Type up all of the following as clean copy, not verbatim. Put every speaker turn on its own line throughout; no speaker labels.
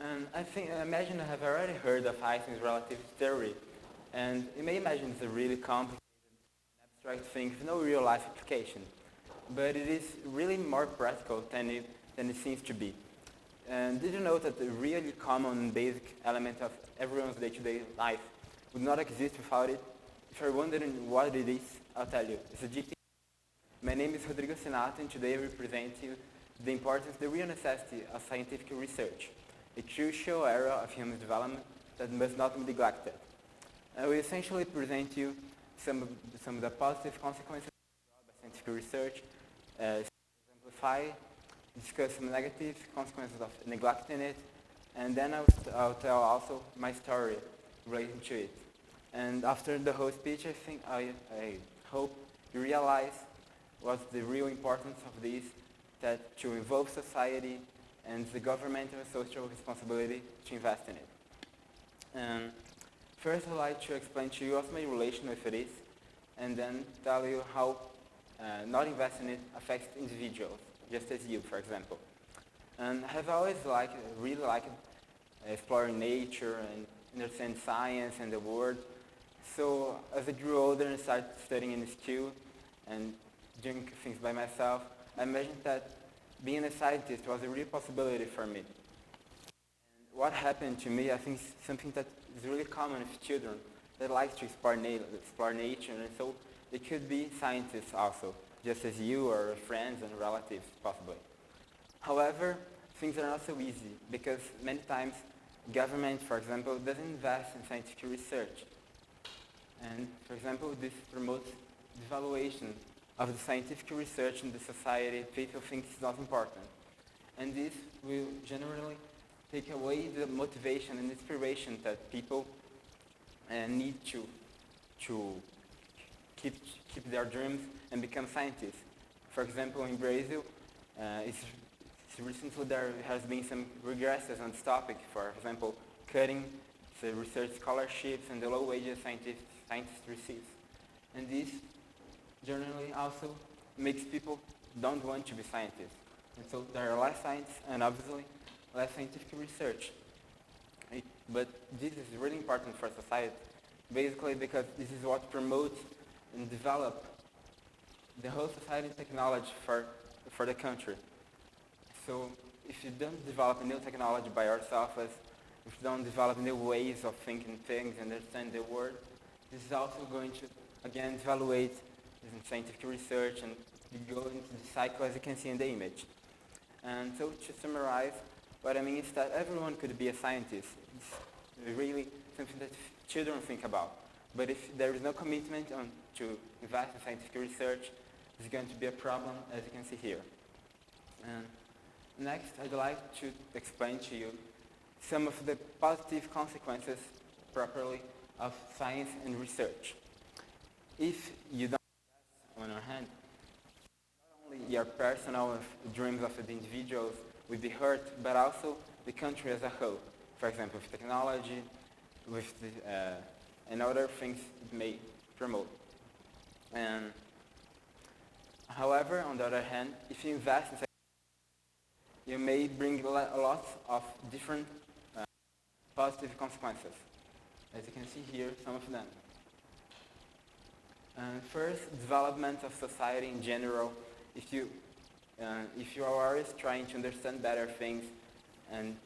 And I imagine I have already heard of Einstein's relativity theory, and you may imagine it's a really complicated, abstract thing with no real-life application. But it is really more practical than it seems to be. And did you know that the really common and basic element of everyone's day-to-day life would not exist without it? If you're wondering what it is, I'll tell you. It's a GPS. My name is Rodrigo, and today I represent you the importance, the real necessity of scientific research, a crucial area of human development that must not be neglected. I will essentially present you some of the positive consequences of scientific research, exemplify, discuss some negative consequences of neglecting it, and then I'll tell also my story relating to it. And after the whole speech, I hope you realize what's the real importance of this, that to involve society and the governmental and social responsibility to invest in it. And first, I'd like to explain to you what's my relation with it is, and then tell you how not investing in it affects individuals, just as you, for example. And I have always really liked exploring nature and understand science and the world. So as I grew older and started studying in school and doing things by myself, I imagined that being a scientist was a real possibility for me. And what happened to me, I think, is something that is really common with children that like to explore nature, and so they could be scientists also, just as you or friends and relatives, possibly. However, things are not so easy because many times government, for example, doesn't invest in scientific research. And, for example, this promotes devaluation of the scientific research in the society. People think it's not important. And this will generally take away the motivation and inspiration that people need to keep their dreams and become scientists. For example, in Brazil, recently there has been some regresses on this topic. For example, cutting the research scholarships and the low wages scientists receive. And this generally also makes people don't want to be scientists. And so there are less science and obviously less scientific research. But this is really important for society, basically because this is what promotes and develops the whole society technology for the country. So if you don't develop a new technology by yourself, if you don't develop new ways of thinking things, understand the world, this is also going to, again, evaluate scientific research and go into the cycle as you can see in the image. And so to summarize, what I mean is that everyone could be a scientist. It's really something that children think about. But if there is no commitment to invest in scientific research, it's going to be a problem, as you can see here. And next, I'd like to explain to you some of the positive consequences properly of science and research. If you don't invest on your hand, not only your personal dreams of the individuals will be hurt, but also the country as a whole. For example, with technology, with and other things it may promote. And however, on the other hand, if you invest in science, you may bring a lot of different positive consequences. As you can see here, some of them. First, development of society in general. If you are always trying to understand better things and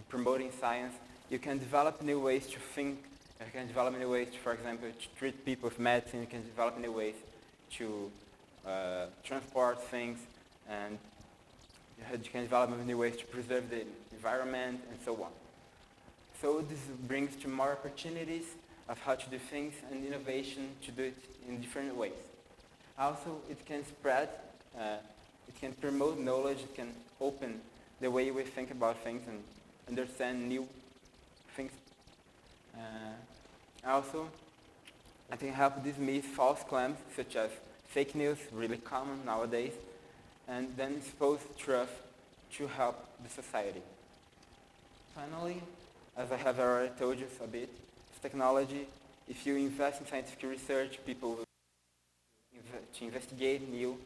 promoting science, you can develop new ways to think. You can develop new ways, for example, to treat people with medicine. You can develop new ways to transport things, and you can develop new ways to preserve the environment, and so on. So this brings to more opportunities of how to do things and innovation to do it in different ways. Also, it can spread, it can promote knowledge, it can open the way we think about things and understand new things. Also, I think help dismiss false claims such as fake news, really common nowadays, and then expose truth to help the society. Finally, as I have already told you a bit, technology, if you invest in scientific research, people will to investigate new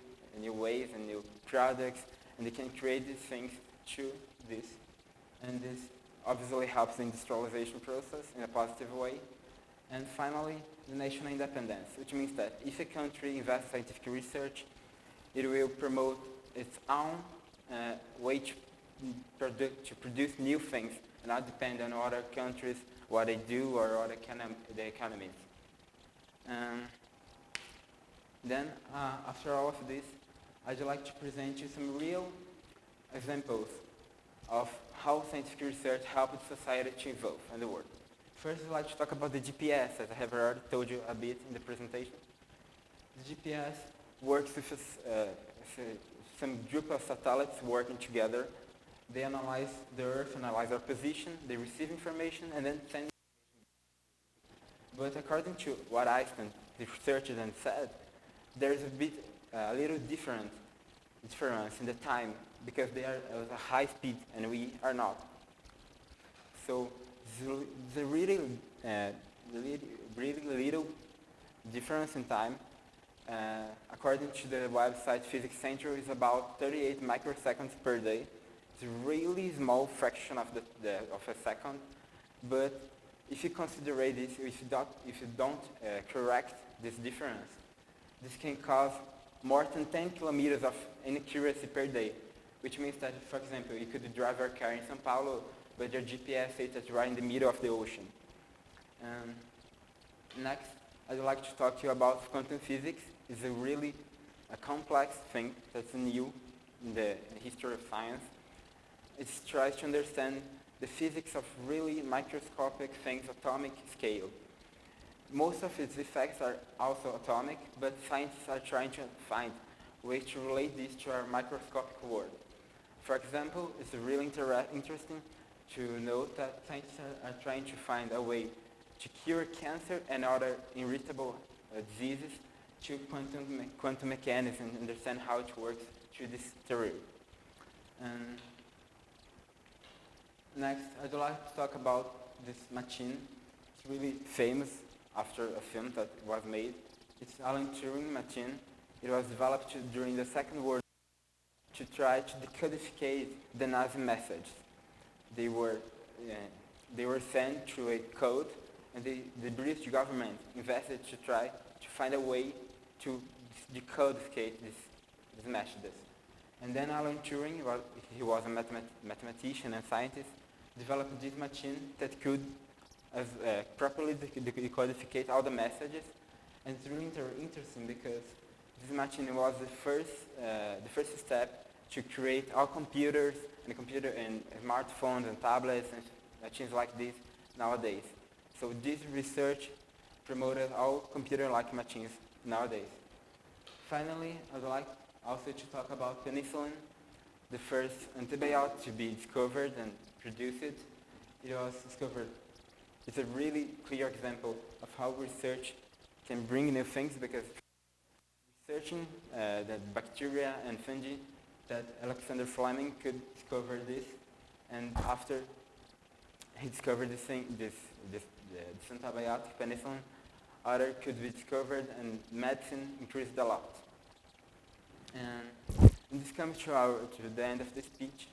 ways and new products, and they can create these things through this. And this obviously helps the industrialization process in a positive way. And finally, the national independence, which means that if a country invests in scientific research, it will promote its own way to produce new things and not depend on other countries, what they do or other the economies. Then, after all of this, I'd like to present you some real examples of how scientific research helped society to evolve in the world. First, I'd like to talk about the GPS, as I have already told you a bit in the presentation. The GPS works with some group of satellites working together. They analyze the Earth, analyze our position, they receive information, and then send. But according to what Einstein researched and said, there's a little difference in the time because they are at a high speed and we are not. So the really little difference in time, according to the website Physics Central, is about 38 microseconds per day. It's a really small fraction of of a second, but if you consider this, if you don't correct this difference, this can cause more than 10 kilometers of inaccuracy per day, which means that, for example, you could drive your car in São Paulo, but your GPS says that you're right in the middle of the ocean. Next, I'd like to talk to you about quantum physics. It's a complex thing that's new in the history of science. It tries to understand the physics of really microscopic things, atomic scale. Most of its effects are also atomic, but scientists are trying to find ways to relate this to our microscopic world. For example, it's really interesting to note that scientists are trying to find a way to cure cancer and other irritable diseases to quantum mechanics and understand how it works through this theory. Next, I'd like to talk about this machine. It's really famous after a film that was made. It's Alan Turing machine. It was developed during the Second World War to try to decodificate the Nazi message. They were sent through a code, and the British government invested to try to find a way to decodificate these messages. And then Alan Turing, he was a mathematician and scientist, developed this machine that could properly decodificate all the messages. And it's really interesting because this machine was the first step to create all computers and smartphones and tablets and machines like this nowadays. So this research promoted all computer-like machines nowadays. Finally, I'd like also to talk about penicillin, the first antibiotic to be discovered and produced. It was discovered. It's a really clear example of how research can bring new things, because researching the bacteria and fungi, that Alexander Fleming could discover this, and after he discovered this antibiotic, penicillin, other could be discovered, and medicine increased a lot. And this comes to the end of the speech.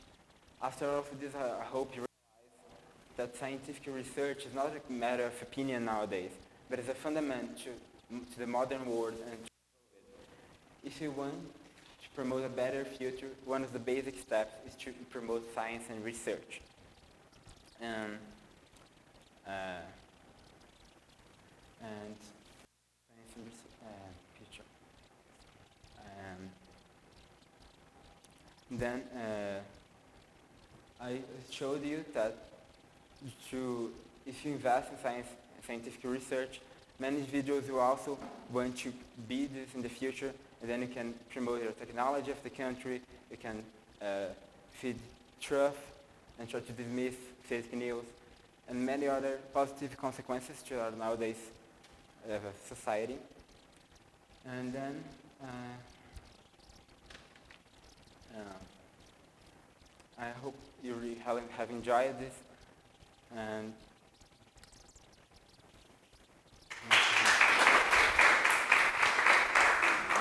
After all of this, I hope you realize that scientific research is not a matter of opinion nowadays, but is a fundament to the modern world. And if you want to promote a better future, one of the basic steps is to promote science and research. And science and future. Then I showed you that if you invest in scientific research, many individuals will also want to be this in the future, and then you can promote the technology of the country, you can feed truth and try to dismiss fake news, and many other positive consequences to our nowadays society. And then I hope you really have enjoyed this, and